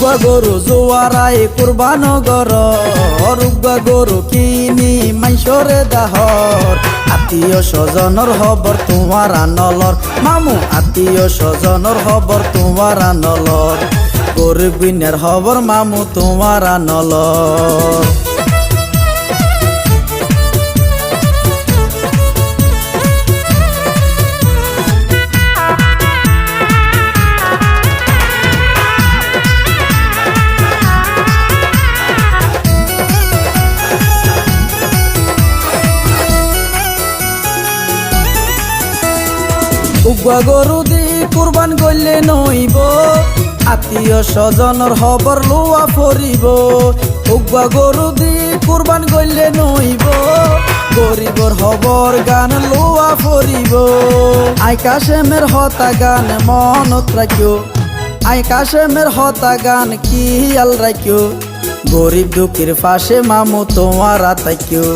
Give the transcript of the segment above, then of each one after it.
উগা গরু জোয়ারাই কুরবান গর উগা গরু কিনি মাইসরে দাহর আত্মীয় স্বজনর খবর তোমার আনলর মামু আত্মীয় স্বজনর খবর তোমার আনলর গরিব গুইনের খবর মামু তোমার আনলর উগা গরু দি কুরবান গইলে নইব আত্মীয় স্বজনর খবর লোয়া ফরিব উগা গরু দি কুরবান গইলে নইব গরিবর খবর গান লোয়া ফরিব আই কাশেমের হতা গান মনত রাখিও আই কাশেমের হতা গান খেয়াল রাখিও গরিব দুঃখীর পাশে মামু তোমার তাকিও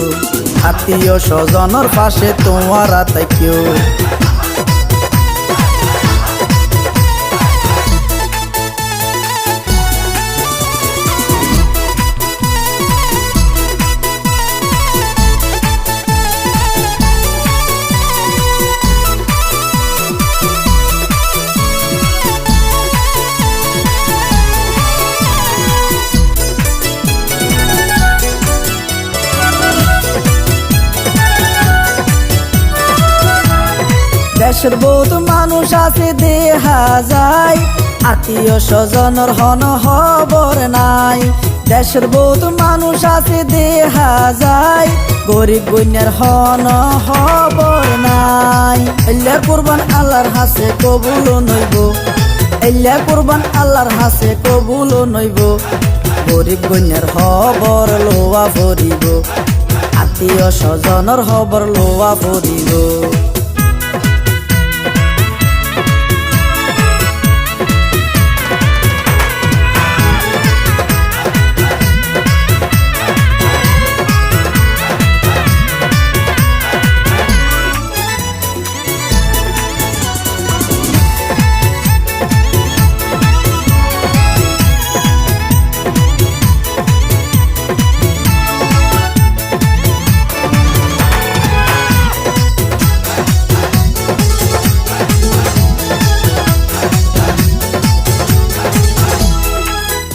আত্মীয় স্বজনর পাশে তোমার তাকিও দেশের বহুত মানুষ আছে দেখা যায় আত্মীয় স্বজনর হন খবর নাই দেশের বহুত মানুষ আছে দেখা যায় গরিব গুইনের হন খবর নাই এল্লা কুরবান আল্লাহর হাসে কবুল নইব এল্লা কুরবান আল্লাহর হাসে কবুল নইব গরিব গুইনের খবর লোয়া ফরিব আত্মীয় স্বজনর খবর লোয়া ফরিব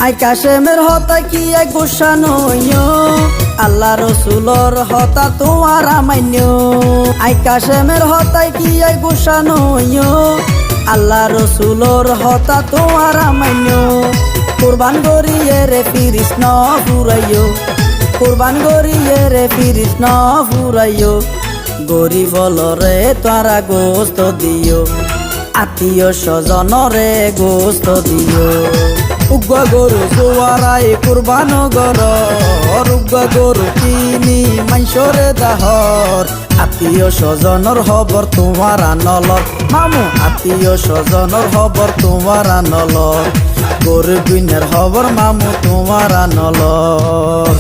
আই কাশেমের হতা কি এক গোসা নইও আল্লাহ রসুলর হতা তোমার মান্য আই কাশেমের হতা কি এক গোসা নইও আল্লাহ রসুলর হতা তোমার মান্য কুরবান গরিয়ে রে ফিরিস ন ফুরাইও কুরবান গরিয়ে রে ফিরিস ন ফুরাইও গরিব লরে তারা গোস্ত দিও আত্মীয় স্বজনরে গোস্ত দিও উগা গরু জোয়ারাই কুরবান গর উগা গরু কিনি মাইসরে দাহর আত্মীয় স্বজনর খবর তোমার আনলর মামু আত্মীয় স্বজনর খবর তোমার আনলর গরিব গুইনের খবর মামু তোমার আনলর।